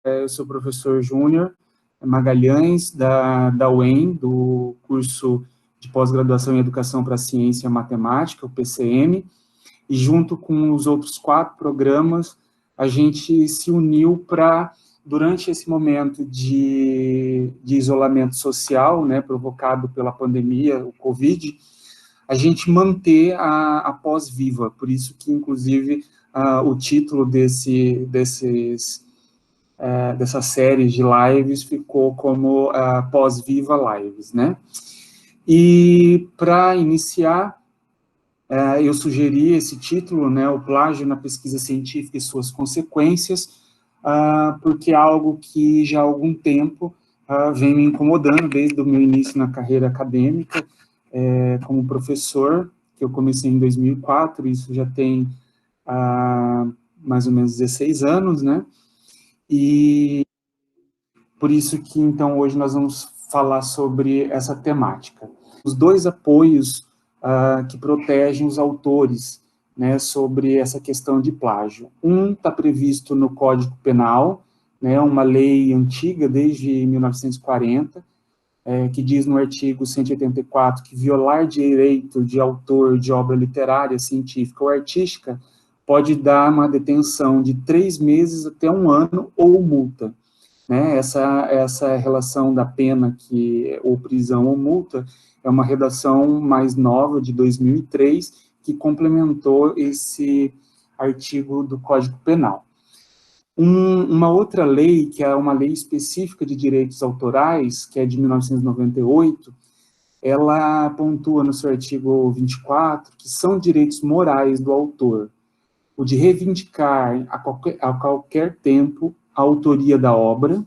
Eu sou professor Júnior Magalhães, da UEM, do curso de pós-graduação em Educação para a Ciência e Matemática, o PCM, e junto com os outros 4 programas, a gente se uniu para, durante esse momento de isolamento social, né, provocado pela pandemia, o Covid, a gente manter a pós-viva, por isso que, inclusive, o título dessa série de lives ficou como Pós-Viva Lives, né? E, para iniciar, eu sugeri esse título, né, o plágio na pesquisa científica e suas consequências, porque é algo que já há algum tempo vem me incomodando, desde o meu início na carreira acadêmica, como professor, que eu comecei em 2004, isso já tem mais ou menos 16 anos, né? E por isso que, então, hoje nós vamos falar sobre essa temática. Os 2 apoios que protegem os autores, né, sobre essa questão de plágio. Um está previsto no Código Penal, né, uma lei antiga, desde 1940, que diz no artigo 184 que violar direito de autor de obra literária, científica ou artística pode dar uma detenção de 3 meses até 1 ano ou multa. Né? Essa relação da pena, ou prisão ou multa, é uma redação mais nova, de 2003, que complementou esse artigo do Código Penal. Uma outra lei, que é uma lei específica de direitos autorais, que é de 1998, ela pontua no seu artigo 24 que são direitos morais do autor o de reivindicar a qualquer tempo a autoria da obra,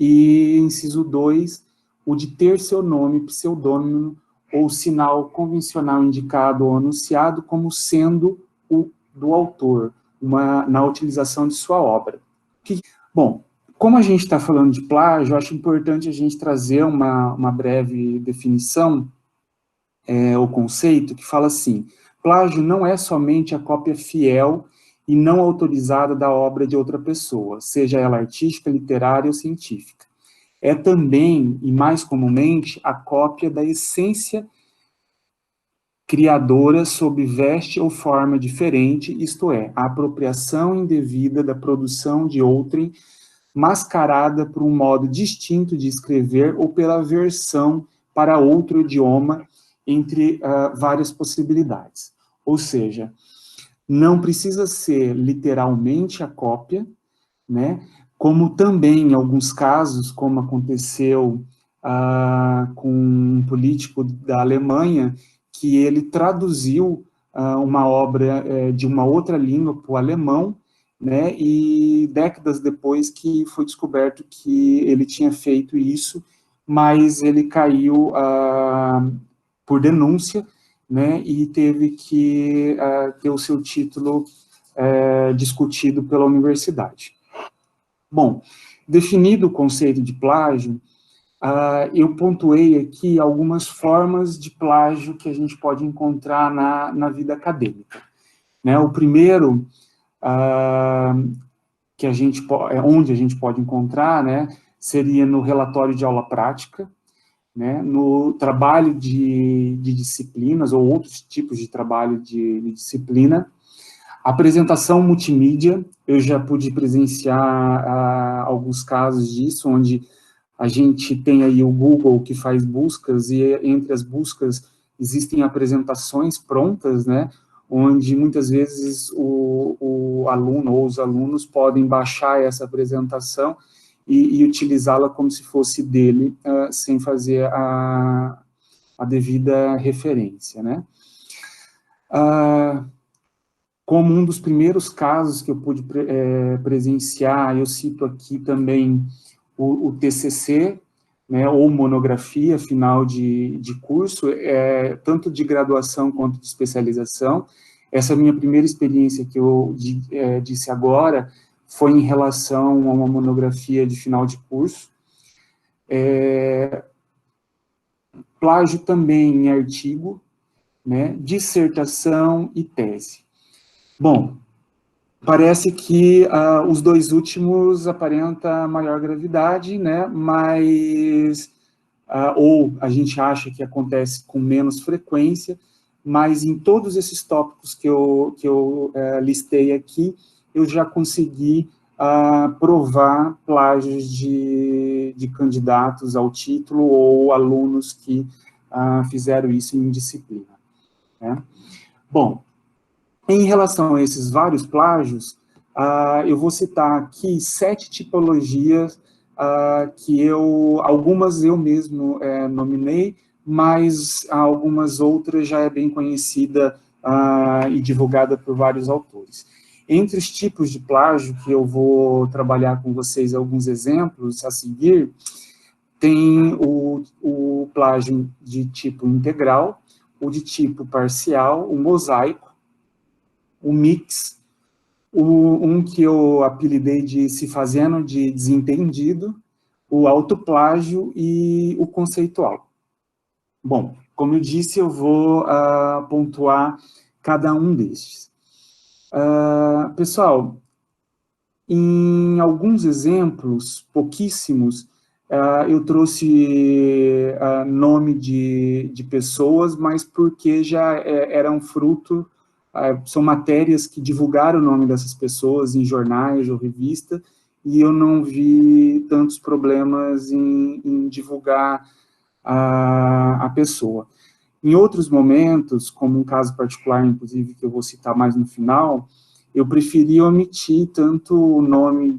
e, inciso 2, o de ter seu nome, pseudônimo ou sinal convencional indicado ou anunciado como sendo o do autor, na utilização de sua obra. Bom, como a gente está falando de plágio, eu acho importante a gente trazer uma breve definição, o conceito, que fala assim: plágio não é somente a cópia fiel e não autorizada da obra de outra pessoa, seja ela artística, literária ou científica. É também, e mais comumente, a cópia da essência criadora sob veste ou forma diferente, isto é, a apropriação indevida da produção de outrem, mascarada por um modo distinto de escrever ou pela versão para outro idioma, entre várias possibilidades. Ou seja, não precisa ser literalmente a cópia, né? Como também, em alguns casos, como aconteceu com um político da Alemanha, que ele traduziu uma obra de uma outra língua para o alemão, né, e décadas depois que foi descoberto que ele tinha feito isso, mas ele caiu por denúncia, né, e teve que ter o seu título discutido pela universidade. Bom, definido o conceito de plágio, eu pontuei aqui algumas formas de plágio que a gente pode encontrar na vida acadêmica. Né? O primeiro, onde a gente pode encontrar, né, seria no relatório de aula prática, né, no trabalho de disciplinas, ou outros tipos de trabalho de disciplina. Apresentação multimídia, eu já pude presenciar alguns casos disso, onde a gente tem aí o Google que faz buscas, e entre as buscas existem apresentações prontas, né, onde muitas vezes o aluno ou os alunos podem baixar essa apresentação e utilizá-la como se fosse dele, sem fazer a devida referência, né. Como um dos primeiros casos que eu pude presenciar, eu cito aqui também o TCC, né, ou monografia final de curso, tanto de graduação quanto de especialização. Essa minha primeira experiência que eu disse agora foi em relação a uma monografia de final de curso. Plágio também em artigo, né, dissertação e tese. Bom, Parece que os dois últimos aparentam maior gravidade, né? Mas, ou a gente acha que acontece com menos frequência, mas em todos esses tópicos que eu listei aqui, eu já consegui provar plágios de candidatos ao título ou alunos que fizeram isso em disciplina, né? Bom, em relação a esses vários plágios, eu vou citar aqui 7 tipologias que algumas eu mesmo nominei, mas algumas outras já é bem conhecida e divulgada por vários autores. Entre os tipos de plágio, que eu vou trabalhar com vocês alguns exemplos a seguir, tem o plágio de tipo integral, o de tipo parcial, o mosaico, o mix, um que eu apelidei de se fazendo de desentendido, o autoplágio e o conceitual. Bom, como eu disse, eu vou pontuar cada um destes. Pessoal, em alguns exemplos, pouquíssimos, eu trouxe nome de pessoas, mas porque já eram fruto, são matérias que divulgaram o nome dessas pessoas em jornais ou revista, e eu não vi tantos problemas em divulgar a pessoa. Em outros momentos, como um caso particular, inclusive, que eu vou citar mais no final, eu preferi omitir tanto o nome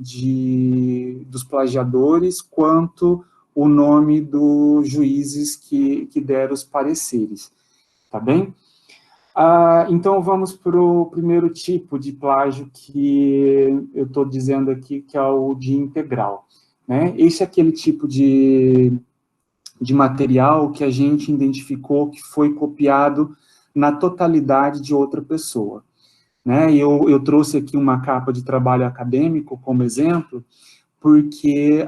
dos plagiadores, quanto o nome dos juízes que deram os pareceres, tá bem? Então, vamos para o primeiro tipo de plágio que eu estou dizendo aqui, que é o de integral, né? Esse é aquele tipo de material que a gente identificou que foi copiado na totalidade de outra pessoa, né? Eu trouxe aqui uma capa de trabalho acadêmico como exemplo, porque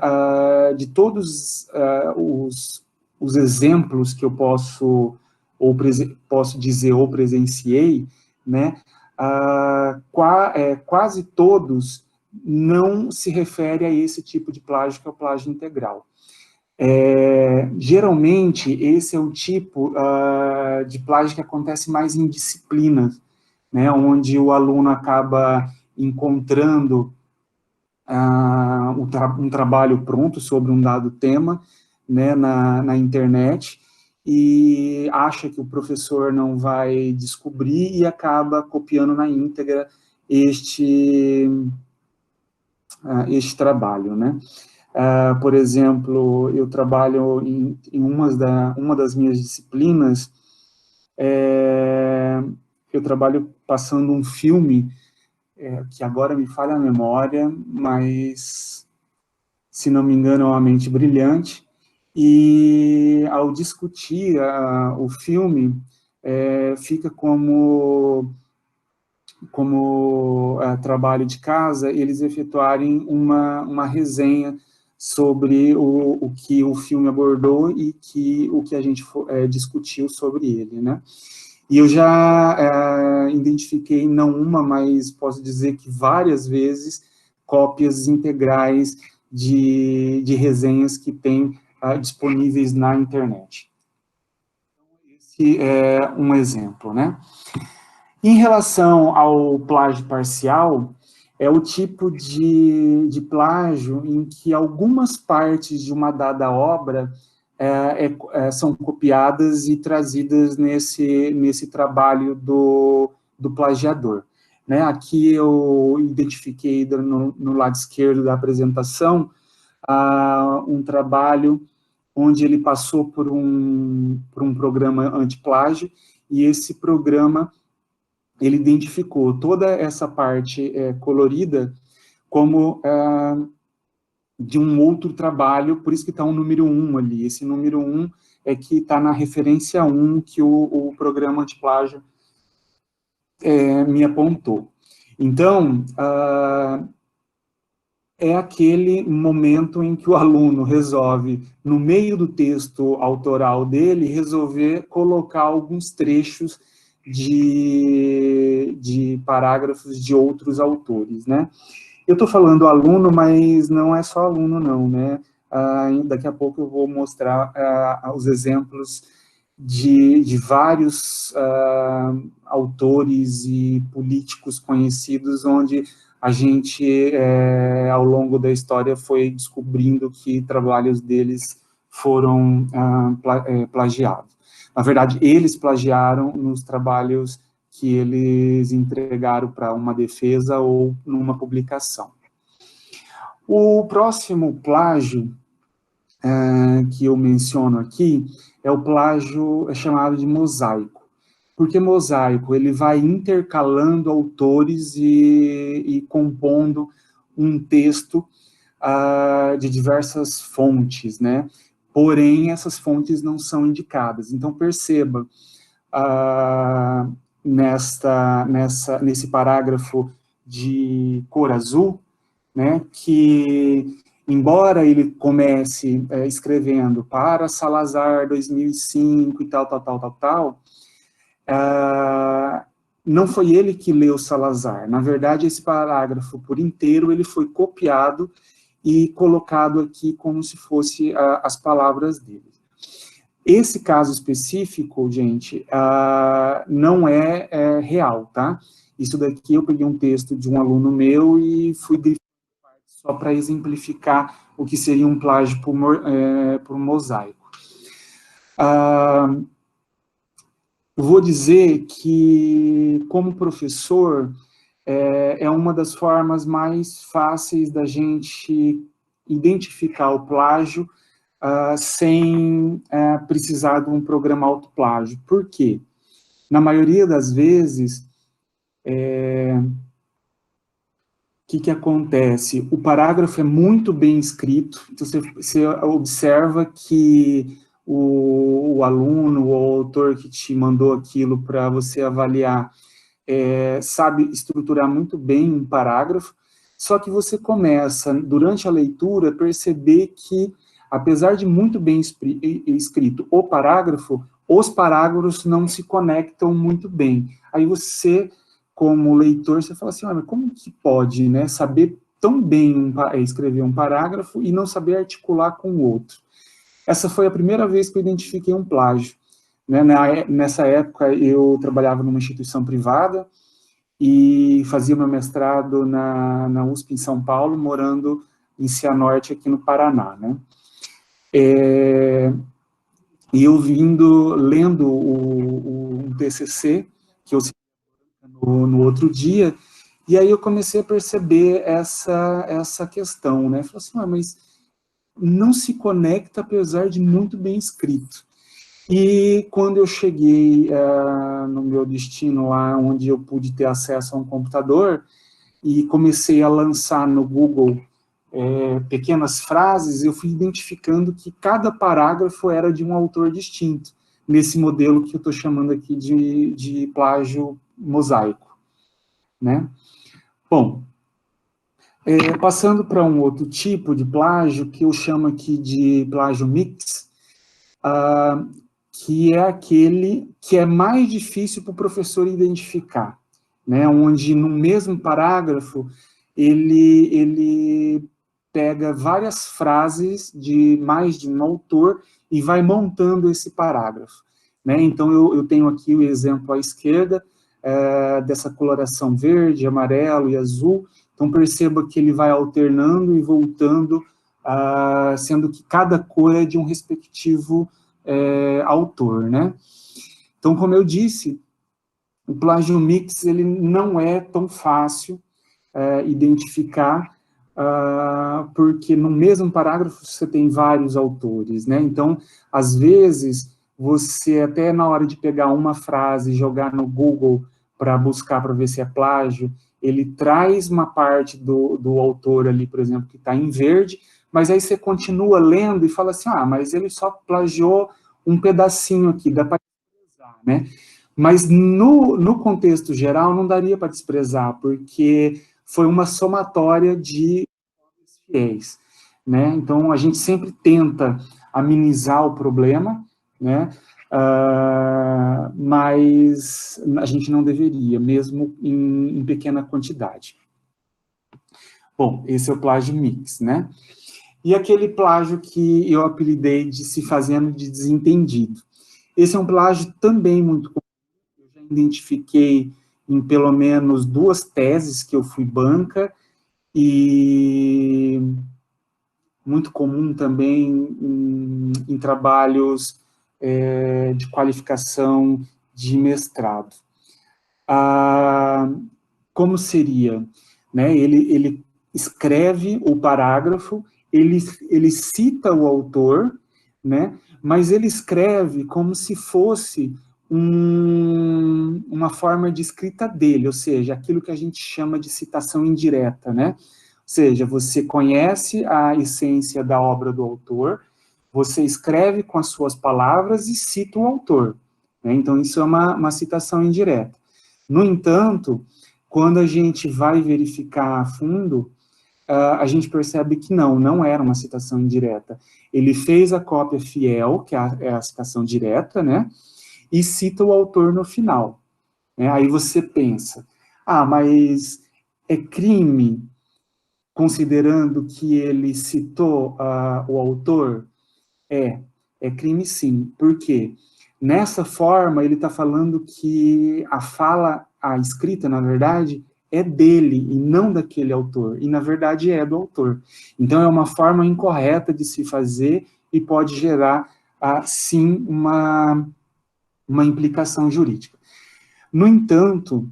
de todos os exemplos que eu posso dizer ou presenciei, né, quase todos não se refere a esse tipo de plágio, que é o plágio integral. Geralmente, esse é o tipo de plágio que acontece mais em disciplinas, né, onde o aluno acaba encontrando um trabalho pronto sobre um dado tema, né, na internet, e acha que o professor não vai descobrir e acaba copiando na íntegra este trabalho, né. Por exemplo, eu trabalho em uma das minhas disciplinas, eu trabalho passando um filme, que agora me falha a memória, mas, se não me engano, é Uma Mente Brilhante, e ao discutir o filme, fica como trabalho de casa, eles efetuarem uma resenha sobre o que o filme abordou e o que a gente discutiu sobre ele, né? E eu já identifiquei, não uma, mas posso dizer que várias vezes, cópias integrais de resenhas que tem disponíveis na internet. Esse é um exemplo, né? Em relação ao plágio parcial, é o tipo de plágio em que algumas partes de uma dada obra são copiadas e trazidas nesse trabalho do plagiador, né? Aqui eu identifiquei no lado esquerdo da apresentação um trabalho onde ele passou por um programa antiplágio, e esse programa ele identificou toda essa parte colorida como de um outro trabalho, por isso que está um número 1 ali. Esse número 1 é que está na referência 1 que o programa antiplágio me apontou. Então, é aquele momento em que o aluno resolve, no meio do texto autoral dele, resolver colocar alguns trechos de parágrafos de outros autores, né? Eu estou falando aluno, mas não é só aluno, não, né? Daqui a pouco eu vou mostrar os exemplos de vários autores e políticos conhecidos, onde a gente, ao longo da história, foi descobrindo que trabalhos deles foram plagiados. Na verdade, eles plagiaram nos trabalhos que eles entregaram para uma defesa ou numa publicação. O próximo plágio que eu menciono aqui é o plágio chamado de mosaico. Porque mosaico, ele vai intercalando autores e compondo um texto de diversas fontes, né? Porém, essas fontes não são indicadas. Então, perceba, nesse parágrafo de cor azul, né, que, embora ele comece escrevendo para Salazar 2005 e tal, não foi ele que leu Salazar. Na verdade, esse parágrafo por inteiro ele foi copiado e colocado aqui como se fosse as palavras dele. Esse caso específico, gente, não é real, tá? Isso daqui eu peguei um texto de um aluno meu e fui só para exemplificar o que seria um plágio por mosaico. Vou dizer que, como professor, é uma das formas mais fáceis da gente identificar o plágio sem precisar de um programa autoplágio. Por quê? Na maioria das vezes, o que acontece? O parágrafo é muito bem escrito, então você observa que o aluno, o autor que te mandou aquilo para você avaliar, sabe estruturar muito bem um parágrafo, só que você começa, durante a leitura, a perceber que, apesar de muito bem escrito o parágrafo, os parágrafos não se conectam muito bem. Aí você, como leitor, você fala assim, mas como que pode, né, saber tão bem escrever um parágrafo e não saber articular com o outro? Essa foi a primeira vez que eu identifiquei um plágio. Né? Nessa época, eu trabalhava numa instituição privada e fazia meu mestrado na USP em São Paulo, morando em Cianorte, aqui no Paraná, né? E eu lendo um TCC, que eu no outro dia, e aí eu comecei a perceber essa questão, né? Falei assim, mas não se conecta, apesar de muito bem escrito. E quando eu cheguei no meu destino, lá onde eu pude ter acesso a um computador, e comecei a lançar no Google pequenas frases, eu fui identificando que cada parágrafo era de um autor distinto, nesse modelo que eu estou chamando aqui de plágio mosaico, né? Bom, passando para um outro tipo de plágio, que eu chamo aqui de plágio mix, que é aquele que é mais difícil para o professor identificar, né? Onde no mesmo parágrafo ele pega várias frases de mais de um autor e vai montando esse parágrafo, né? Então eu tenho aqui o exemplo à esquerda dessa coloração verde, amarelo e azul. Então perceba que ele vai alternando e voltando, sendo que cada cor é de um respectivo autor, né? Então, como eu disse, o plágio mix, ele não é tão fácil identificar, porque no mesmo parágrafo você tem vários autores, né? Então, às vezes, você até na hora de pegar uma frase e jogar no Google para buscar para ver se é plágio, ele traz uma parte do autor ali, por exemplo, que está em verde, mas aí você continua lendo e fala assim, mas ele só plagiou um pedacinho aqui, dá para desprezar, né? Mas no contexto geral não daria para desprezar, porque foi uma somatória de fiéis, né? Então a gente sempre tenta amenizar o problema, né? mas a gente não deveria, mesmo em pequena quantidade. Bom, esse é o plágio mix, né? E aquele plágio que eu apelidei de se fazendo de desentendido. Esse é um plágio também muito comum. Eu já identifiquei em pelo menos 2 teses que eu fui banca, e muito comum também em trabalhos de qualificação de mestrado. Como seria? Né? Ele escreve o parágrafo, ele cita o autor, né? Mas ele escreve como se fosse uma forma de escrita dele, ou seja, aquilo que a gente chama de citação indireta, né? Ou seja, você conhece a essência da obra do autor, você escreve com as suas palavras e cita o autor, né? Então, isso é uma citação indireta. No entanto, quando a gente vai verificar a fundo, a gente percebe que não era uma citação indireta. Ele fez a cópia fiel, que é a citação direta, né? E cita o autor no final, né? Aí você pensa, mas é crime, considerando que ele citou o autor? É crime sim. Por quê? Nessa forma, ele está falando que a escrita, na verdade, é dele e não daquele autor. E, na verdade, é do autor. Então, é uma forma incorreta de se fazer e pode gerar, sim, uma implicação jurídica. No entanto,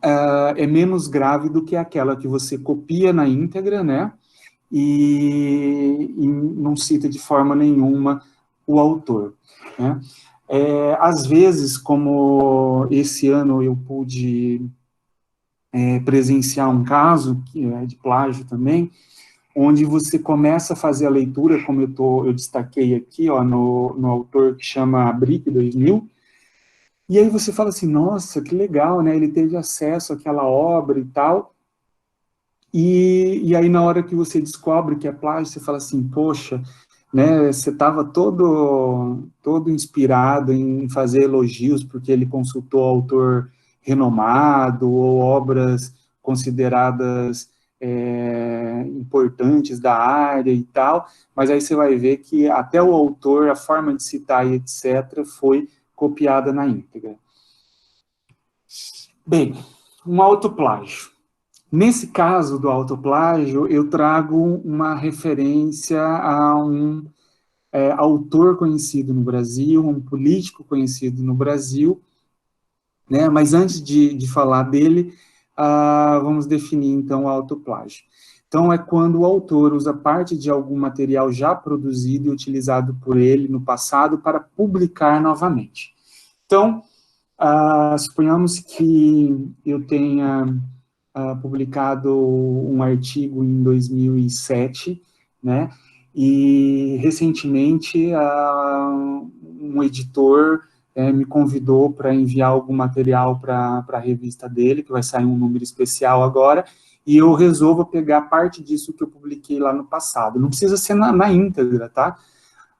é menos grave do que aquela que você copia na íntegra, né? E não cita de forma nenhuma o autor, né? Às vezes, como esse ano eu pude presenciar um caso que é de plágio também, onde você começa a fazer a leitura, como eu destaquei aqui, ó, no autor que chama Brick 2000, e aí você fala assim, nossa, que legal, né? Ele teve acesso àquela obra e tal. E aí, na hora que você descobre que é plágio, você fala assim, poxa, né, você estava todo inspirado em fazer elogios porque ele consultou autor renomado ou obras consideradas importantes da área e tal, mas aí você vai ver que até o autor, a forma de citar e etc., foi copiada na íntegra. Bem, um autoplágio. Nesse caso do autoplágio, eu trago uma referência a um autor conhecido no Brasil, um político conhecido no Brasil, né? Mas antes de falar dele, vamos definir então o autoplágio. Então, é quando o autor usa parte de algum material já produzido e utilizado por ele no passado para publicar novamente. Então, suponhamos que eu tenha publicado um artigo em 2007, né? E recentemente um editor me convidou para enviar algum material para a revista dele, que vai sair um número especial agora, e eu resolvo pegar parte disso que eu publiquei lá no passado. Não precisa ser na íntegra, tá?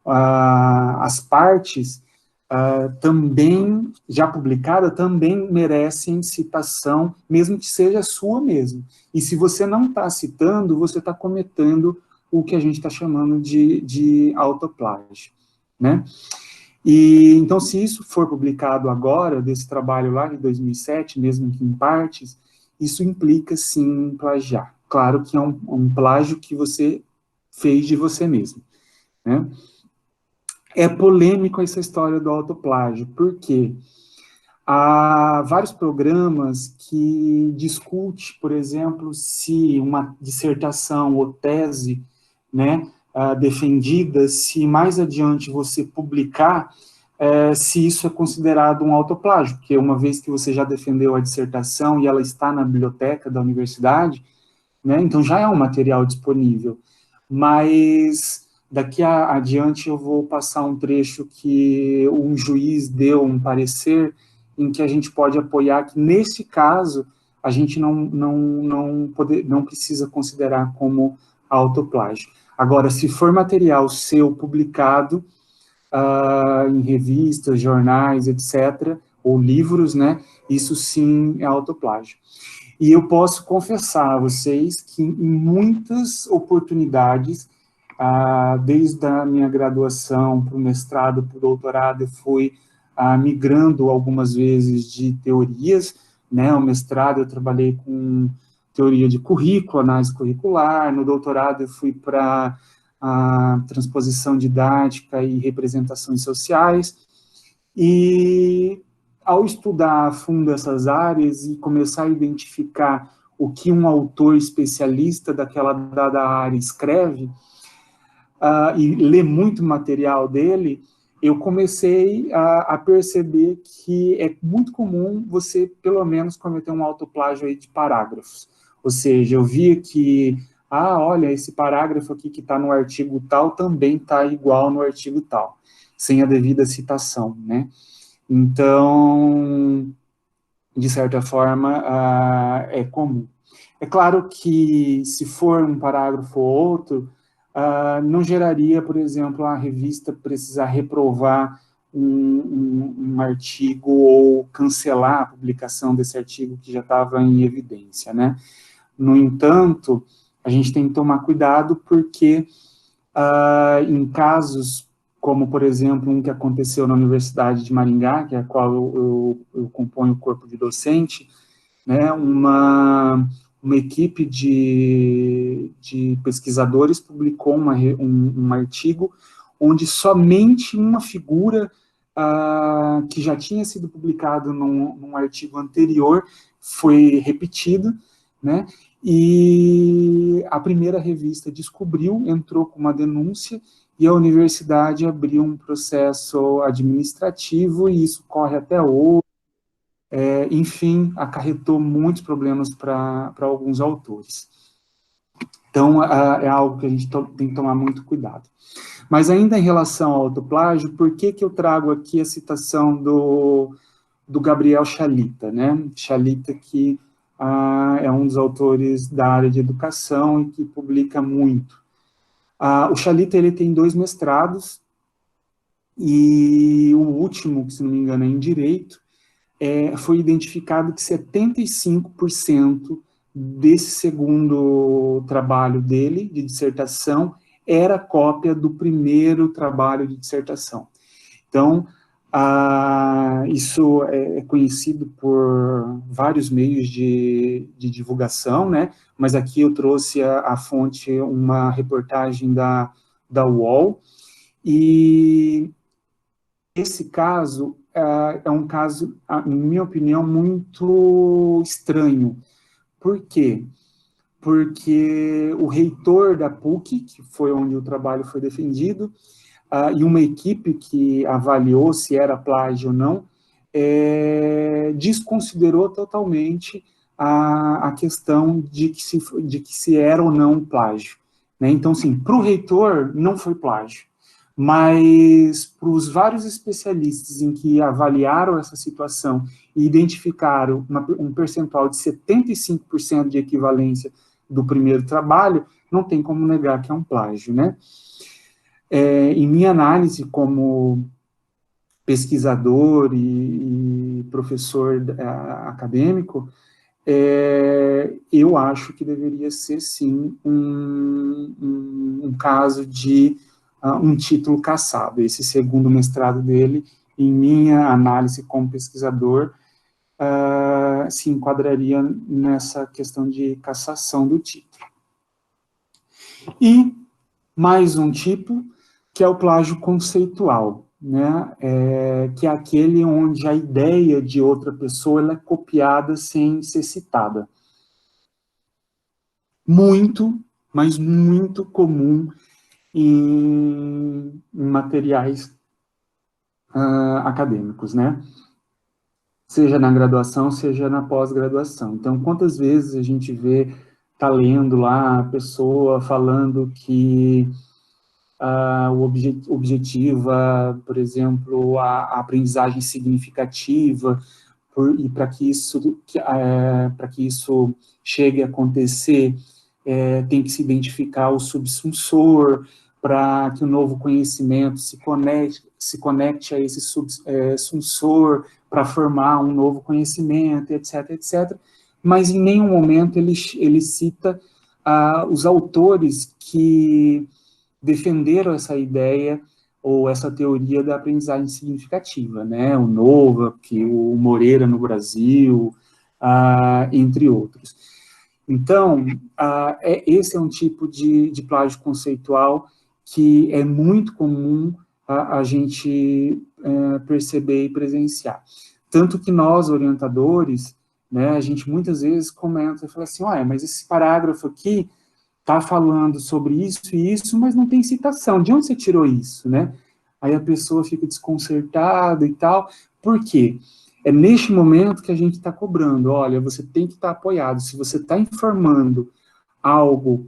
As partes também, já publicada, também merecem citação, mesmo que seja sua mesmo. E se você não está citando, você está cometendo o que a gente está chamando de autoplágio, né? E, então, se isso for publicado agora, desse trabalho lá de 2007, mesmo que em partes, isso implica, sim, plagiar. Claro que é um plágio que você fez de você mesmo, né? É polêmico essa história do autoplágio, porque há vários programas que discutem, por exemplo, se uma dissertação ou tese, né, defendida, se mais adiante você publicar, se isso é considerado um autoplágio, porque uma vez que você já defendeu a dissertação e ela está na biblioteca da universidade, né, então já é um material disponível, mas daqui adiante eu vou passar um trecho que um juiz deu um parecer em que a gente pode apoiar que, nesse caso, a gente não precisa considerar como autoplágio. Agora, se for material seu publicado, em revistas, jornais, etc., ou livros, né? Isso sim é autoplágio. E eu posso confessar a vocês que em muitas oportunidades, desde a minha graduação para o mestrado, para o doutorado, eu fui migrando algumas vezes de teorias, né? O mestrado eu trabalhei com teoria de currículo, análise curricular, no doutorado eu fui para a transposição didática e representações sociais, e ao estudar a fundo essas áreas e começar a identificar o que um autor especialista daquela dada área escreve, e ler muito material dele, eu comecei a perceber que é muito comum você, pelo menos, cometer um autoplágio aí de parágrafos. Ou seja, eu via que, olha, esse parágrafo aqui que está no artigo tal também está igual no artigo tal, sem a devida citação, né? Então, de certa forma, é comum. É claro que, se for um parágrafo ou outro, não geraria, por exemplo, a revista precisar reprovar um artigo ou cancelar a publicação desse artigo que já estava em evidência, né? No entanto, a gente tem que tomar cuidado porque, em casos como, por exemplo, um que aconteceu na Universidade de Maringá, que é a qual eu componho o corpo de docente, né, uma equipe de pesquisadores publicou um artigo onde somente uma figura que já tinha sido publicado num artigo anterior foi repetida, né, e a primeira revista descobriu, entrou com uma denúncia, e a universidade abriu um processo administrativo, e isso corre até hoje. Enfim, acarretou muitos problemas para alguns autores. Então, é algo que a gente tem que tomar muito cuidado. Mas ainda em relação ao autoplágio, por que eu trago aqui a citação do Gabriel Chalita, né? Chalita, que é um dos autores da área de educação e que publica muito. O Chalita, ele tem 2 mestrados, e o último, que se não me engano é em Direito, foi identificado que 75% desse segundo trabalho dele, de dissertação, era cópia do primeiro trabalho de dissertação. Então, isso é conhecido por vários meios de divulgação, né? Mas aqui eu trouxe a fonte, uma reportagem da UOL, e esse caso é um caso, em minha opinião, muito estranho. Por quê? Porque o reitor da PUC, que foi onde o trabalho foi defendido, e uma equipe que avaliou se era plágio ou não, desconsiderou totalmente a questão de que se era ou não plágio, né? Então, sim, para o reitor não foi plágio, mas para os vários especialistas em que avaliaram essa situação e identificaram um percentual de 75% de equivalência do primeiro trabalho, não tem como negar que é um plágio, né? Em minha análise como pesquisador e professor acadêmico, eu acho que deveria ser, sim, um caso de um título cassado. Esse segundo mestrado dele, em minha análise como pesquisador, se enquadraria nessa questão de cassação do título. E mais um tipo, que é o plágio conceitual, né? Que é aquele onde a ideia de outra pessoa ela é copiada sem ser citada. Muito, mas muito comum em materiais acadêmicos, né? Seja na graduação, seja na pós-graduação. Então, quantas vezes a gente tá lendo lá a pessoa falando que o objetivo, por exemplo, a aprendizagem significativa, e para que isso chegue a acontecer, tem que se identificar o subsunsor, para que o novo conhecimento se conecte. se conecte a esse sensor para formar um novo conhecimento, etc., etc., mas em nenhum momento ele cita os autores que defenderam essa ideia ou essa teoria da aprendizagem significativa, né? O Novak, o Moreira no Brasil, entre outros. Então, esse é um tipo de plágio conceitual que é muito comum a gente perceber e presenciar. Tanto que nós, orientadores, né, a gente muitas vezes comenta e fala assim, olha, mas esse parágrafo aqui está falando sobre isso e isso, mas não tem citação. De onde você tirou isso, né? Aí a pessoa fica desconcertada e tal. Por quê? É neste momento que a gente está cobrando. Olha, você tem que estar apoiado. Se você está informando algo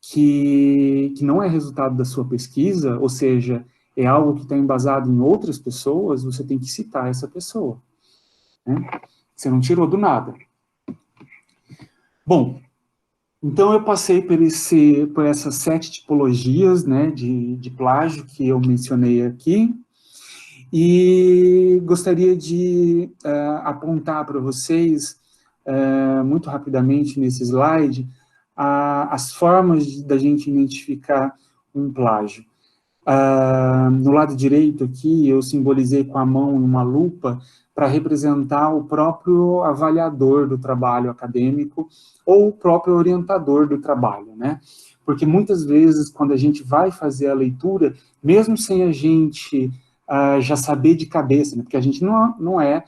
que não é resultado da sua pesquisa, ou seja, é algo que está embasado em outras pessoas, você tem que citar essa pessoa, né? Você não tirou do nada. Bom, então eu passei por essas 7 tipologias, né, de plágio que eu mencionei aqui, e gostaria de apontar para vocês, muito rapidamente nesse slide, as formas da gente identificar um plágio. No lado direito aqui, eu simbolizei com a mão uma lupa para representar o próprio avaliador do trabalho acadêmico ou o próprio orientador do trabalho, né? Porque muitas vezes, quando a gente vai fazer a leitura, mesmo sem a gente já saber de cabeça, né? Porque a gente não é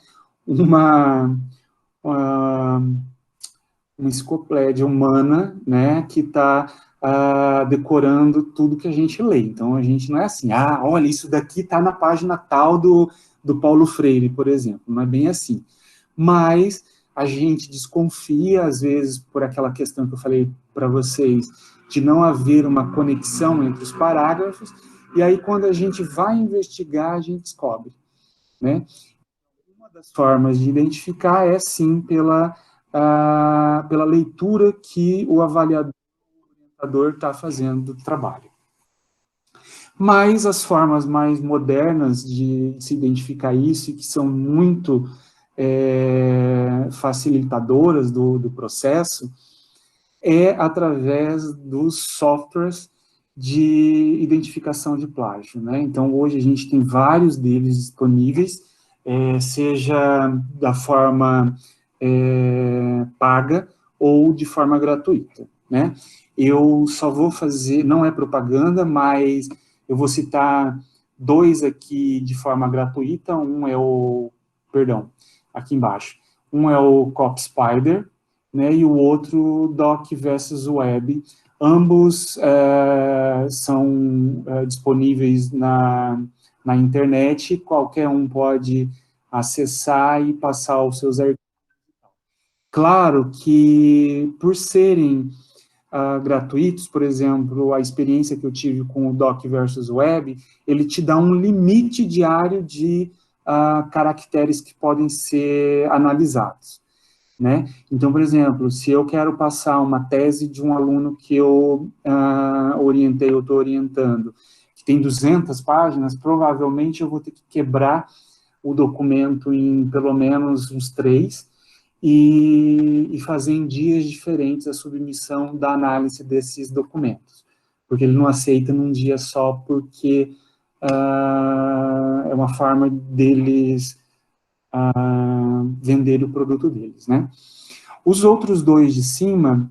uma enciclopédia humana, né, que está decorando tudo que a gente lê. Então, a gente não é assim, olha, isso daqui está na página tal do Paulo Freire, por exemplo. Não é bem assim. Mas a gente desconfia, às vezes, por aquela questão que eu falei para vocês, de não haver uma conexão entre os parágrafos, e aí, quando a gente vai investigar, a gente descobre, né? Uma das formas de identificar é, sim, pela leitura que o avaliador está fazendo do trabalho. Mas as formas mais modernas de se identificar isso, e que são muito facilitadoras do processo, é através dos softwares de identificação de plágio, né? Então, hoje a gente tem vários deles disponíveis, seja da forma paga ou de forma gratuita, né? Eu só vou fazer, não é propaganda, mas eu vou citar 2 aqui de forma gratuita. Um é perdão, aqui embaixo. Um é o CopSpider, né, e o outro Doc versus Web. Ambos são disponíveis na internet, qualquer um pode acessar e passar os seus arquivos. Claro que, por serem gratuitos, por exemplo, a experiência que eu tive com o Doc versus Web, ele te dá um limite diário de caracteres que podem ser analisados, né? Então, por exemplo, se eu quero passar uma tese de um aluno que eu orientei, eu estou orientando, que tem 200 páginas, provavelmente eu vou ter que quebrar o documento em pelo menos uns 3, e fazer em dias diferentes a submissão da análise desses documentos, porque ele não aceita num dia só, porque é uma forma deles vender o produto deles, né? Os outros 2 de cima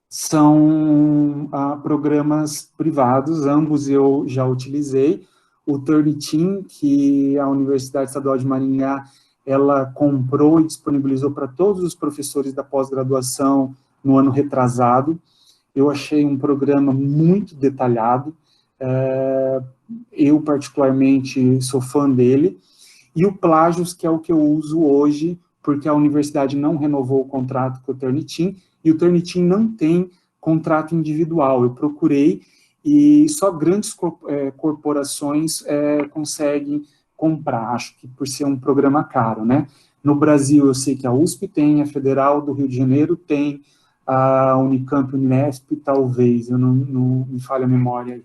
são programas privados, ambos eu já utilizei. O Turnitin, que a Universidade Estadual de Maringá, ela comprou e disponibilizou para todos os professores da pós-graduação no ano retrasado. Eu achei um programa muito detalhado, eu particularmente sou fã dele. E o Plagios, que é o que eu uso hoje, porque a universidade não renovou o contrato com o Turnitin, e o Turnitin não tem contrato individual. Eu procurei, e só grandes corporações conseguem comprar, acho que por ser um programa caro, né? No Brasil, eu sei que a USP tem, a Federal do Rio de Janeiro tem, a Unicamp, Unesp, talvez, eu não me falha a memória aí.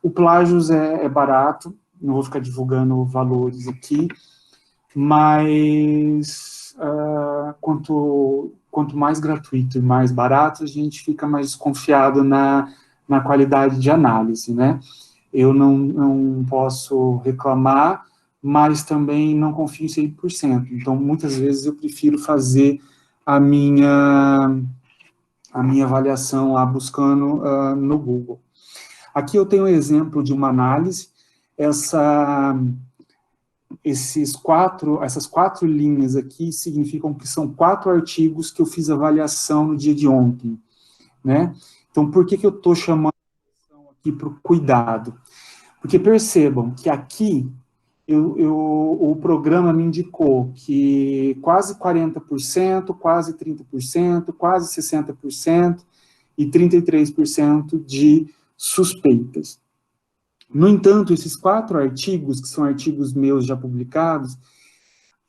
O Plagios é barato, não vou ficar divulgando valores aqui, mas quanto mais gratuito e mais barato, a gente fica mais desconfiado na qualidade de análise, né? Eu não posso reclamar, mas também não confio em 100%. Então, muitas vezes eu prefiro fazer a minha avaliação lá buscando no Google. Aqui eu tenho um exemplo de uma análise. Essas 4 linhas aqui significam que são 4 artigos que eu fiz avaliação no dia de ontem, né? Então, por que eu estou chamando aqui para o cuidado? Porque percebam que aqui o programa me indicou que quase 40%, quase 30%, quase 60% e 33% de suspeitas. No entanto, esses 4 artigos, que são artigos meus já publicados,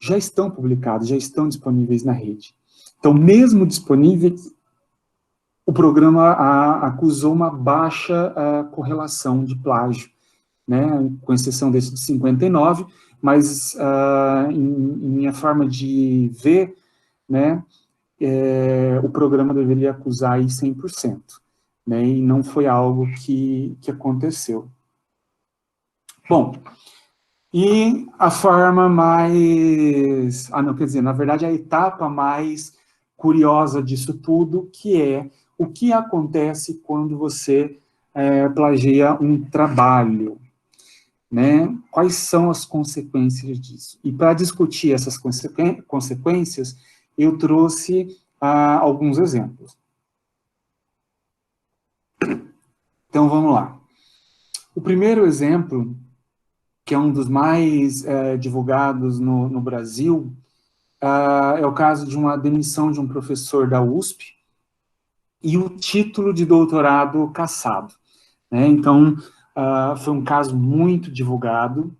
já estão publicados, já estão disponíveis na rede. Então, mesmo disponíveis, o programa acusou uma baixa correlação de plágio, né, com exceção desse de 59, mas em minha forma de ver, né, o programa deveria acusar aí 100%, né, e não foi algo que aconteceu. Bom, e a forma mais... quer dizer, na verdade, a etapa mais curiosa disso tudo, que é o que acontece quando você plagia um trabalho, né? Quais são as consequências disso? E para discutir essas consequências, eu trouxe alguns exemplos. Então, vamos lá. O primeiro exemplo, que é um dos mais divulgados no Brasil, é o caso de uma demissão de um professor da USP e o título de doutorado cassado, né? Então, foi um caso muito divulgado,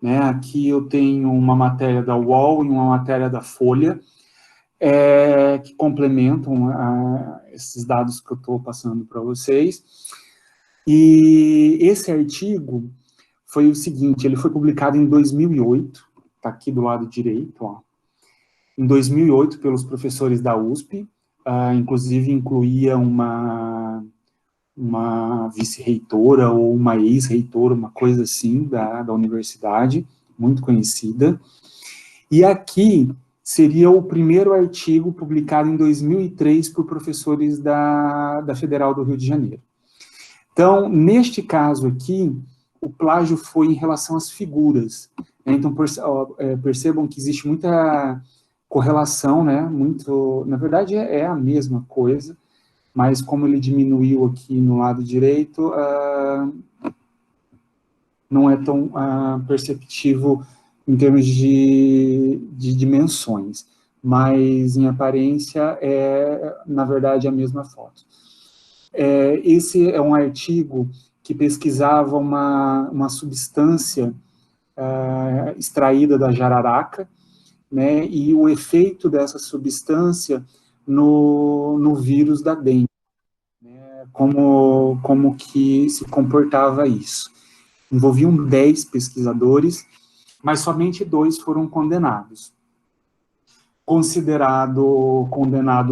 né? Aqui eu tenho uma matéria da UOL e uma matéria da Folha, que complementam esses dados que eu estou passando para vocês. E esse artigo foi o seguinte, ele foi publicado em 2008, está aqui do lado direito, ó, em 2008 pelos professores da USP, inclusive incluía uma vice-reitora ou uma ex-reitora, uma coisa assim, da universidade, muito conhecida. E aqui seria o primeiro artigo publicado em 2003 por professores da Federal do Rio de Janeiro. Então, neste caso aqui, o plágio foi em relação às figuras, né? Então, percebam que existe muita correlação, né? Na verdade, é a mesma coisa, mas como ele diminuiu aqui no lado direito, não é tão perceptível em termos de dimensões, mas em aparência na verdade, a mesma foto. Esse é um artigo que pesquisava uma substância extraída da jararaca, né, e o efeito dessa substância no vírus da dengue, né, como que se comportava isso. Envolviam 10 pesquisadores, mas somente 2 foram condenados. Condenado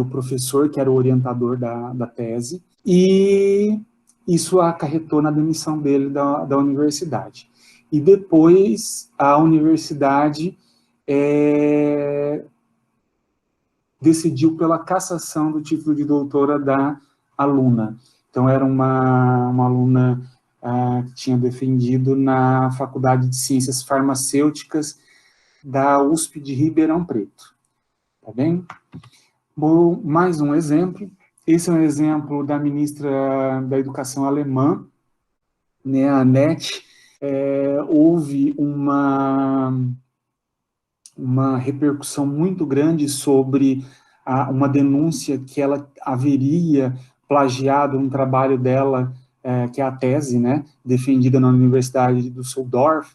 o professor, que era o orientador da tese, e isso acarretou na demissão dele da universidade. E depois a universidade decidiu pela cassação do título de doutora da aluna. Então, era uma aluna que tinha defendido na Faculdade de Ciências Farmacêuticas da USP de Ribeirão Preto. Tá bem? Bom, mais um exemplo. Esse é um exemplo da ministra da Educação alemã, né, a Annette. Houve uma repercussão muito grande sobre uma denúncia que ela haveria plagiado um trabalho dela, que é a tese, né, defendida na Universidade de Düsseldorf,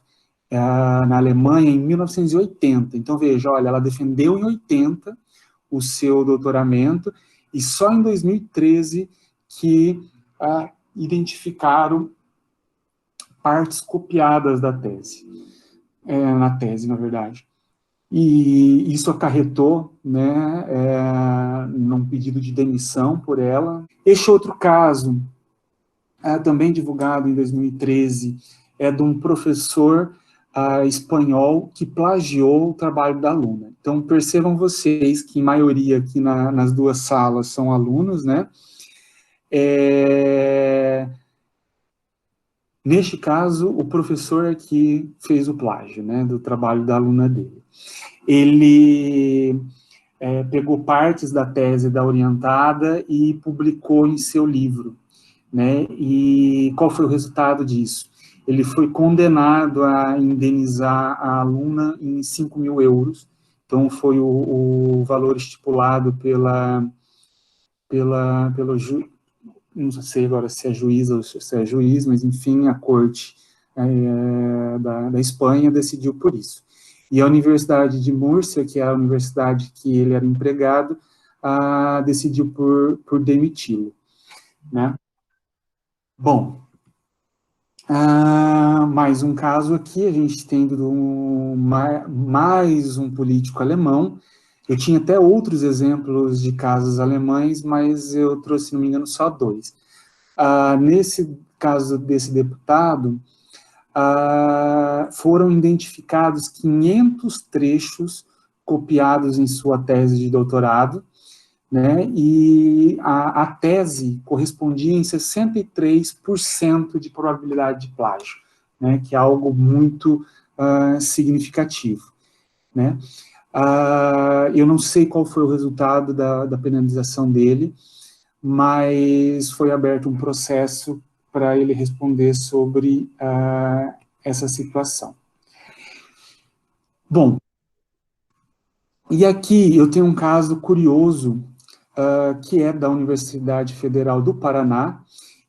na Alemanha, em 1980. Então, veja, olha, ela defendeu em 80 o seu doutoramento, e só em 2013 que identificaram partes copiadas da tese, na tese, na verdade. E isso acarretou, né, num pedido de demissão por ela. Este outro caso, também divulgado em 2013, é de um professor espanhol que plagiou o trabalho da aluna. Então, percebam vocês que, em maioria, aqui nas duas salas são alunos, né? Neste caso, o professor é que fez o plágio, né, do trabalho da aluna dele. Ele pegou partes da tese da orientada e publicou em seu livro, né? E qual foi o resultado disso? Ele foi condenado a indenizar a aluna em 5 mil euros, então foi o valor estipulado pelo não sei agora se é juíza ou se é juiz, mas enfim, a corte da Espanha decidiu por isso. E a Universidade de Múrcia, que é a universidade que ele era empregado, decidiu por demiti-lo, né? Bom, mais um caso aqui, a gente tem mais um político alemão. Eu tinha até outros exemplos de casos alemães, mas eu trouxe, se não me engano, só 2. Nesse caso desse deputado, foram identificados 500 trechos copiados em sua tese de doutorado, né, e a tese correspondia em 63% de probabilidade de plágio, né, que é algo muito significativo, né. Eu não sei qual foi o resultado da penalização dele, mas foi aberto um processo para ele responder sobre essa situação. Bom, e aqui eu tenho um caso curioso, que é da Universidade Federal do Paraná,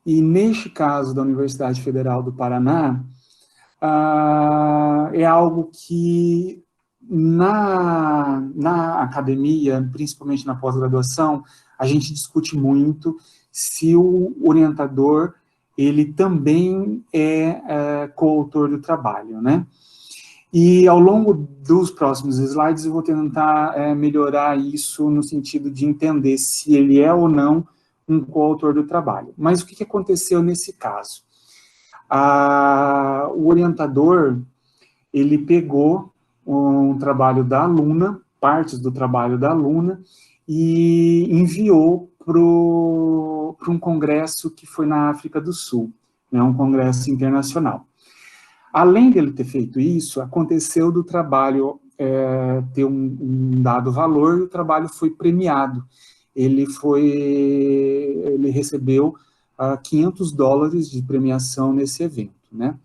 e neste caso da Universidade Federal do Paraná, é algo que na academia, principalmente na pós-graduação, a gente discute muito se o orientador, ele também é coautor do trabalho, né? E ao longo dos próximos slides eu vou tentar melhorar isso no sentido de entender se ele é ou não um coautor do trabalho. Mas o que aconteceu nesse caso? O orientador, ele pegou um trabalho da aluna, partes do trabalho da aluna, e enviou para um congresso que foi na África do Sul, né, um congresso internacional. Além dele ter feito isso, aconteceu do trabalho ter um dado valor e o trabalho foi premiado. Ele recebeu $500 de premiação nesse evento, né?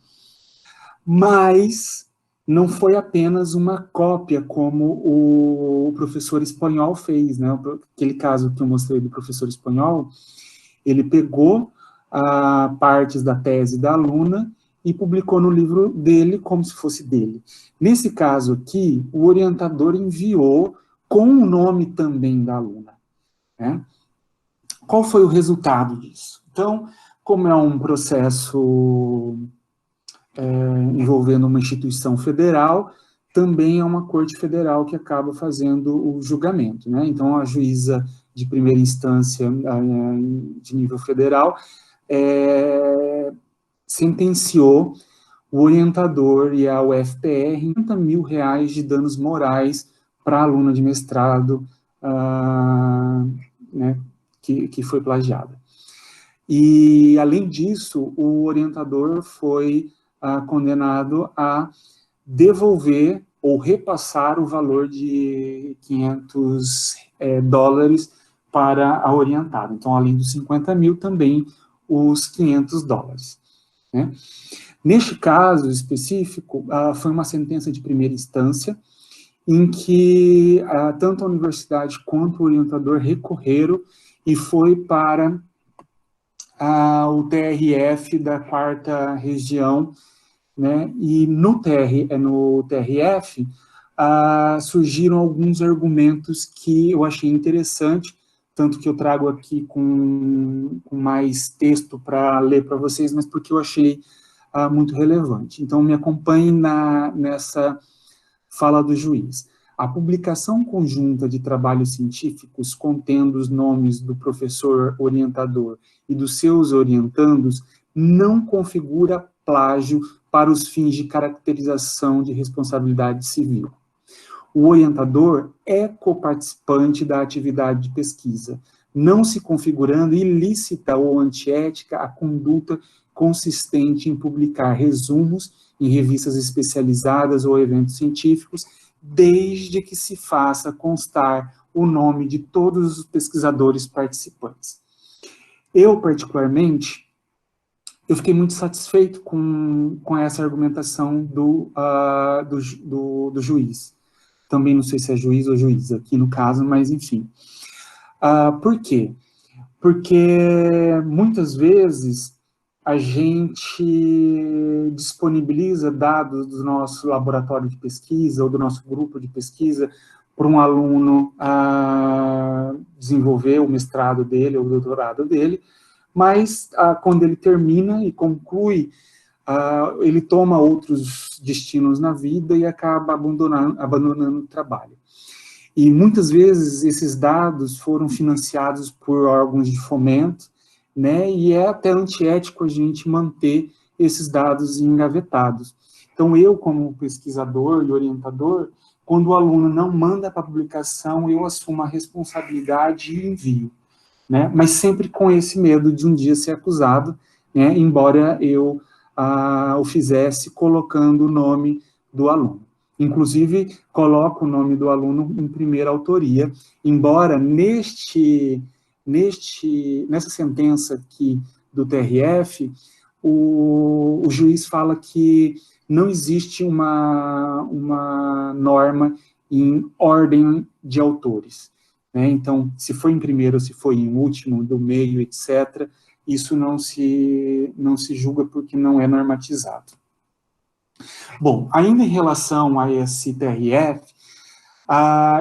Mas não foi apenas uma cópia como o professor espanhol fez, né? Aquele caso que eu mostrei do professor espanhol, ele pegou partes da tese da aluna e publicou no livro dele como se fosse dele. Nesse caso aqui, o orientador enviou com o nome também da aluna, né? Qual foi o resultado disso? Então, como é um processo envolvendo uma instituição federal, também é uma corte federal que acaba fazendo o julgamento, né? Então, a juíza de primeira instância de nível federal sentenciou o orientador e a UFPR em R$30 mil de danos morais para a aluna de mestrado né, que foi plagiada. E, além disso, o orientador foi condenado a devolver ou repassar o valor de $500 para a orientada. Então, além dos 50 mil, também os $500. Né? Neste caso específico, foi uma sentença de primeira instância, em que tanto a universidade quanto o orientador recorreram e foi para o TRF da 4ª região, né? E no TRF surgiram alguns argumentos que eu achei interessante, tanto que eu trago aqui com mais texto para ler para vocês, mas porque eu achei muito relevante. Então, me acompanhe nessa fala do juiz. A publicação conjunta de trabalhos científicos contendo os nomes do professor orientador e dos seus orientandos não configura plágio para os fins de caracterização de responsabilidade civil. O orientador é coparticipante da atividade de pesquisa, não se configurando ilícita ou antiética a conduta consistente em publicar resumos em revistas especializadas ou eventos científicos, desde que se faça constar o nome de todos os pesquisadores participantes. Eu, particularmente, eu fiquei muito satisfeito com essa argumentação do juiz. Também não sei se é juiz ou juíza aqui no caso, mas enfim. Por quê? Porque muitas vezes a gente disponibiliza dados do nosso laboratório de pesquisa ou do nosso grupo de pesquisa para um aluno desenvolver o mestrado dele ou o doutorado dele, mas quando ele termina e conclui, ele toma outros destinos na vida e acaba abandonando o trabalho. E muitas vezes esses dados foram financiados por órgãos de fomento, né, e é até antiético a gente manter esses dados engavetados. Então, eu, como pesquisador e orientador, quando o aluno não manda para publicação, eu assumo a responsabilidade e envio, né, mas sempre com esse medo de um dia ser acusado, né, embora eu o fizesse colocando o nome do aluno. Inclusive, coloco o nome do aluno em primeira autoria, embora nessa sentença aqui do TRF, o juiz fala que não existe uma norma em ordem de autores, né? Então, se foi em primeiro, se foi em último, do meio, etc., isso não se julga porque não é normatizado. Bom, ainda em relação a esse TRF,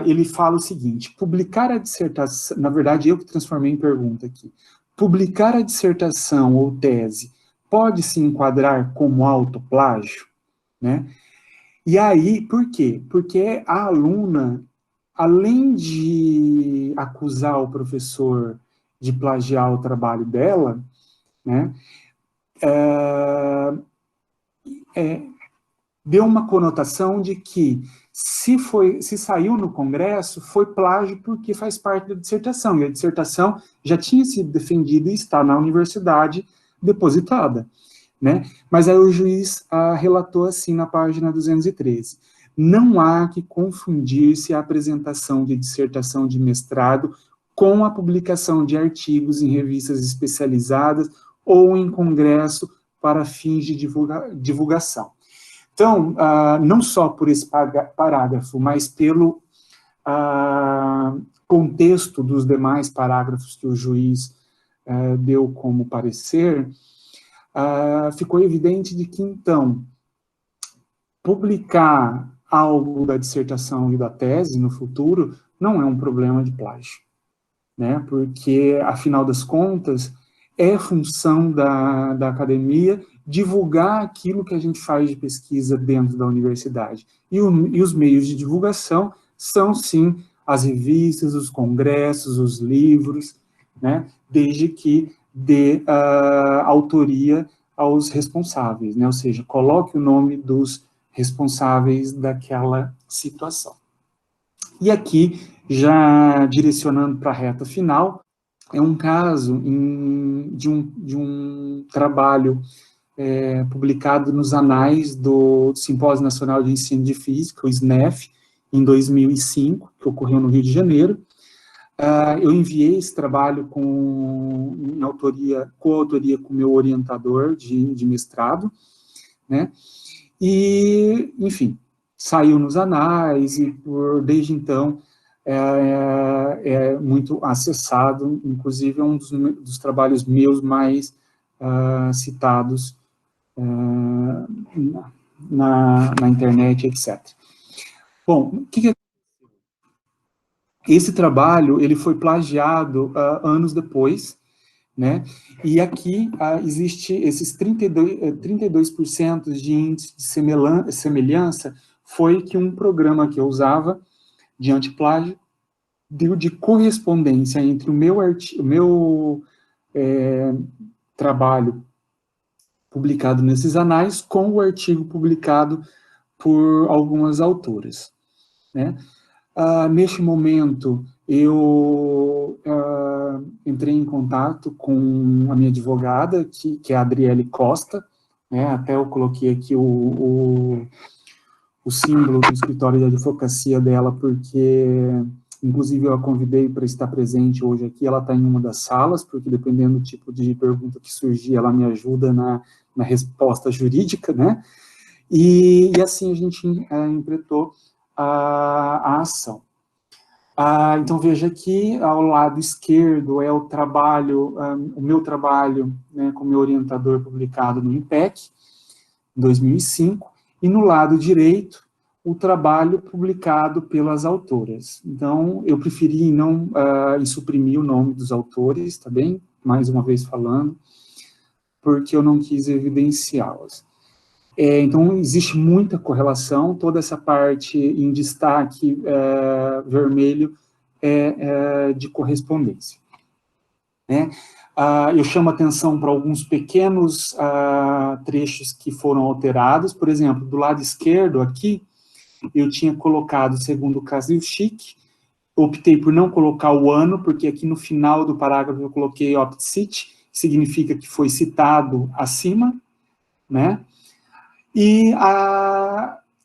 ele fala o seguinte: publicar a dissertação, na verdade eu que transformei em pergunta aqui, publicar a dissertação ou tese pode se enquadrar como autoplágio, né? E aí, por quê? Porque a aluna, além de acusar o professor de plagiar o trabalho dela, né, deu uma conotação de que se saiu no Congresso, foi plágio porque faz parte da dissertação, e a dissertação já tinha sido defendida e está na universidade depositada, né? Mas aí o juiz relatou assim na página 213: não há que confundir-se a apresentação de dissertação de mestrado com a publicação de artigos em revistas especializadas ou em congresso para fins de divulgação. Então, não só por esse parágrafo, mas pelo contexto dos demais parágrafos que o juiz deu como parecer, ficou evidente de que, então, publicar algo da dissertação e da tese no futuro não é um problema de plágio, né? Porque, afinal das contas, é função da academia divulgar aquilo que a gente faz de pesquisa dentro da universidade. E os meios de divulgação são, sim, as revistas, os congressos, os livros, né? Desde que dê autoria aos responsáveis, né? Ou seja, coloque o nome dos responsáveis daquela situação. E aqui, já direcionando para a reta final, é um caso de um trabalho publicado nos anais do Simpósio Nacional de Ensino de Física, o SNEF, em 2005, que ocorreu no Rio de Janeiro. Eu enviei esse trabalho coautoria com o meu orientador de mestrado, né? E, enfim, saiu nos anais e, desde então, é muito acessado, inclusive é um dos trabalhos meus mais citados na internet, etc. Bom, esse trabalho ele foi plagiado anos depois, né? E aqui existe esses 32% de índice de semelhança, foi que um programa que eu usava de antiplágio deu de correspondência entre o meu trabalho publicado nesses anais com o artigo publicado por algumas autoras, né? Neste momento, eu entrei em contato com a minha advogada, que é a Adriele Costa, né? Até eu coloquei aqui o símbolo do escritório de advocacia dela, porque, inclusive, eu a convidei para estar presente hoje aqui. Ela está em uma das salas, porque, dependendo do tipo de pergunta que surgir, ela me ajuda na resposta jurídica, né? E assim a gente empreitou a ação. Então, veja aqui, ao lado esquerdo é o trabalho, o meu trabalho, né, como meu orientador publicado no IMPEC, em 2005, e no lado direito, o trabalho publicado pelas autoras. Então, eu preferi não suprimir o nome dos autores, tá bem? Mais uma vez falando, porque eu não quis evidenciá-las. Então, existe muita correlação, toda essa parte em destaque vermelho é de correspondência, né? Eu chamo atenção para alguns pequenos trechos que foram alterados. Por exemplo, do lado esquerdo aqui, eu tinha colocado, segundo o Kaziushik, optei por não colocar o ano, porque aqui no final do parágrafo eu coloquei opt-cite, que significa que foi citado acima, né? E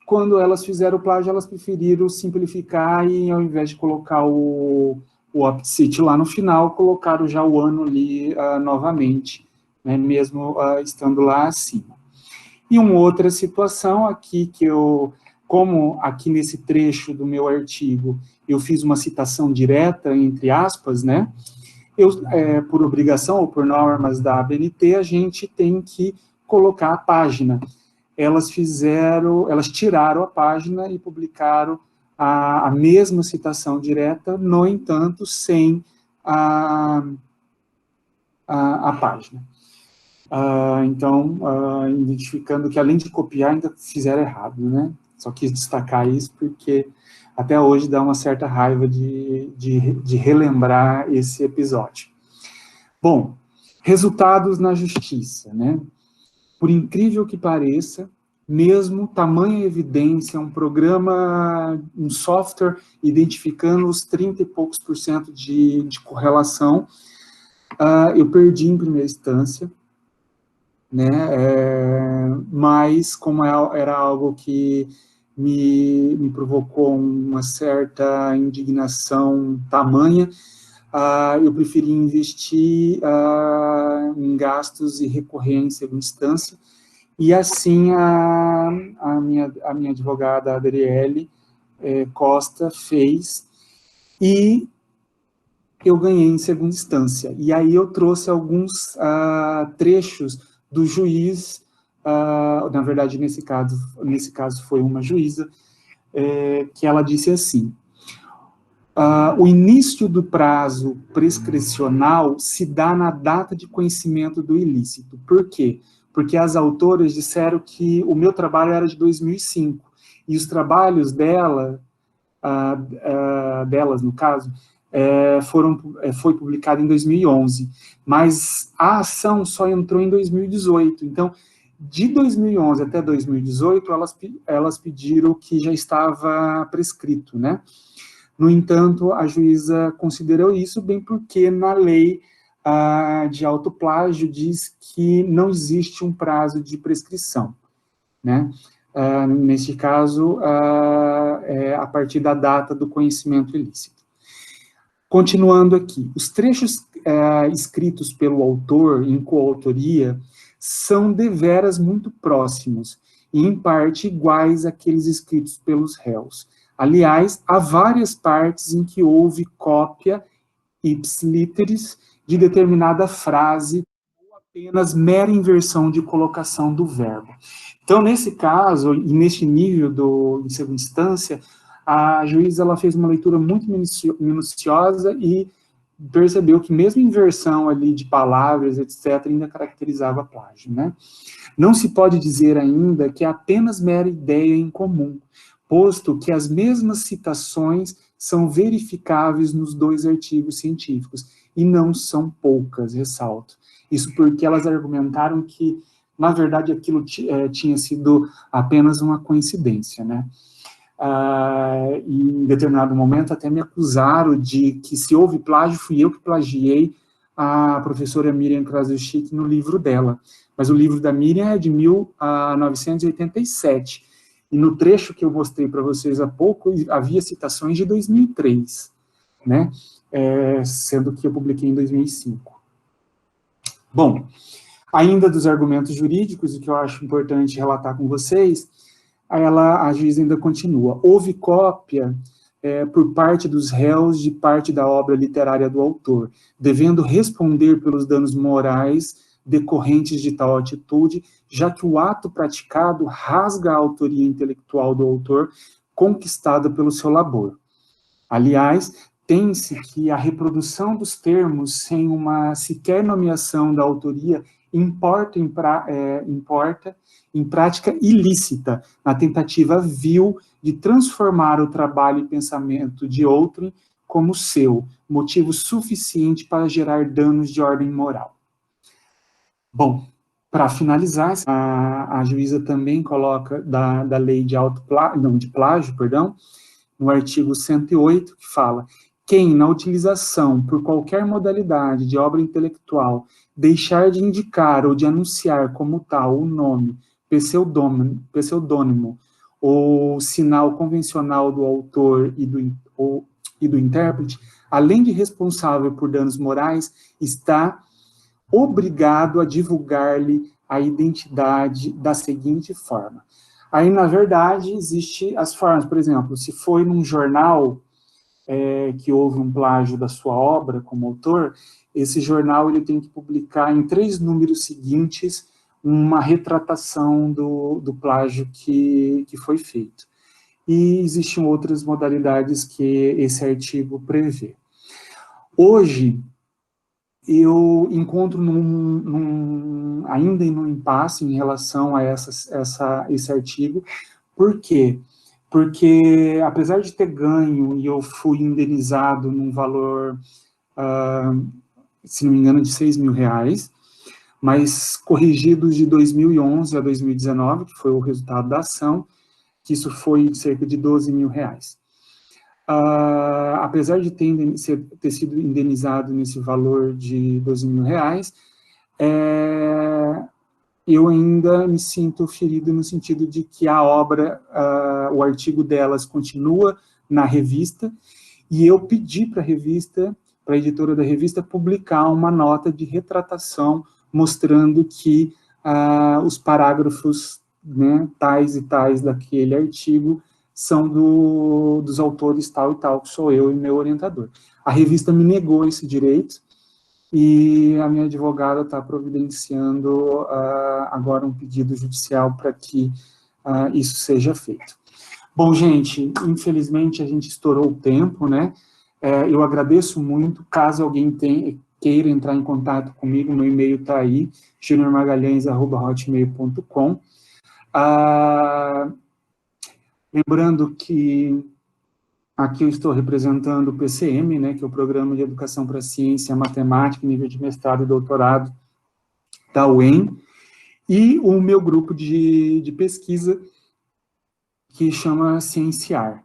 quando elas fizeram o plágio, elas preferiram simplificar e, ao invés de colocar o opt-cite lá no final, colocaram já o ano ali novamente, né, mesmo estando lá acima. E uma outra situação aqui que como aqui nesse trecho do meu artigo, eu fiz uma citação direta, entre aspas, né, por obrigação ou por normas da ABNT, a gente tem que colocar a página. Elas tiraram a página e publicaram a mesma citação direta, no entanto, sem a página. Então, identificando que, além de copiar, ainda fizeram errado, né? Só quis destacar isso, porque até hoje dá uma certa raiva de relembrar esse episódio. Bom, resultados na justiça, né? Por incrível que pareça, mesmo tamanha evidência, um programa, um software identificando os 30 e poucos % de correlação, eu perdi em primeira instância, né, mas como era algo que me provocou uma certa indignação tamanha, eu preferi investir em gastos e recorrer em segunda instância, e assim a minha advogada, Adriele Costa, fez, e eu ganhei em segunda instância. E aí eu trouxe alguns trechos do juiz, na verdade, nesse caso foi uma juíza, que ela disse assim: o início do prazo prescricional se dá na data de conhecimento do ilícito. Por quê? Porque as autoras disseram que o meu trabalho era de 2005, e os trabalhos delas, no caso, foi publicado em 2011, mas a ação só entrou em 2018. Então, de 2011 até 2018, elas pediram que já estava prescrito, né? No entanto, a juíza considerou isso bem porque na lei de autoplágio diz que não existe um prazo de prescrição, né? Neste caso, a partir da data do conhecimento ilícito. Continuando aqui, os trechos escritos pelo autor em coautoria são deveras muito próximos e, em parte, iguais àqueles escritos pelos réus. Aliás, há várias partes em que houve cópia ipsiliteris de determinada frase ou apenas mera inversão de colocação do verbo. Então, nesse caso, e neste nível em segunda instância, a juíza ela fez uma leitura muito minuciosa e percebeu que mesmo inversão ali de palavras, etc., ainda caracterizava plágio, né? Não se pode dizer ainda que é apenas mera ideia em comum, posto que as mesmas citações são verificáveis nos dois artigos científicos, e não são poucas, ressalto. Isso porque elas argumentaram que, na verdade, aquilo tinha sido apenas uma coincidência, né? E em determinado momento até me acusaram de que se houve plágio, fui eu que plagiei a professora Miriam Krasuchik no livro dela. Mas o livro da Miriam é de 1987. E no trecho que eu mostrei para vocês há pouco, havia citações de 2003, né? Sendo que eu publiquei em 2005. Bom, ainda dos argumentos jurídicos, o que eu acho importante relatar com vocês, a juíza ainda continua. Houve cópia por parte dos réus de parte da obra literária do autor, devendo responder pelos danos morais decorrentes de tal atitude, já que o ato praticado rasga a autoria intelectual do autor conquistada pelo seu labor. Aliás, tem-se que a reprodução dos termos sem uma sequer nomeação da autoria importa em prática ilícita, na tentativa vil de transformar o trabalho e pensamento de outrem como seu, motivo suficiente para gerar danos de ordem moral. Bom, para finalizar, a juíza também coloca da lei de plágio, no artigo 108, que fala: quem, na utilização por qualquer modalidade de obra intelectual, deixar de indicar ou de anunciar como tal o nome, pseudônimo ou sinal convencional do autor e do intérprete, além de responsável por danos morais, está obrigado a divulgar-lhe a identidade da seguinte forma. Aí, na verdade, existem as formas, por exemplo, se foi num jornal que houve um plágio da sua obra como autor, esse jornal ele tem que publicar em 3 números seguintes uma retratação do plágio que foi feito. E existem outras modalidades que esse artigo prevê. Hoje, eu encontro ainda num impasse em relação a esse artigo. Por quê? Porque, apesar de ter ganho, e eu fui indenizado num valor, se não me engano, de R$6.000, mas corrigidos de 2011 a 2019, que foi o resultado da ação, que isso foi de cerca de R$12.000. Apesar de ter sido indenizado nesse valor de R$12.000, eu ainda me sinto ferido no sentido de que a obra, o artigo delas continua na revista, e eu pedi para a revista, para a editora da revista, publicar uma nota de retratação mostrando que os parágrafos, né, tais e tais daquele artigo são dos autores tal e tal, que sou eu e meu orientador. A revista me negou esse direito, e a minha advogada está providenciando agora um pedido judicial para que isso seja feito. Bom, gente, infelizmente a gente estourou o tempo, né? Eu agradeço muito. Caso alguém queira entrar em contato comigo, meu e-mail está aí, juniormagalhães@hotmail.com. Lembrando que aqui eu estou representando o PCM, né, que é o Programa de Educação para a Ciência e Matemática, nível de mestrado e doutorado da UEM, e o meu grupo de pesquisa, que chama Cienciar.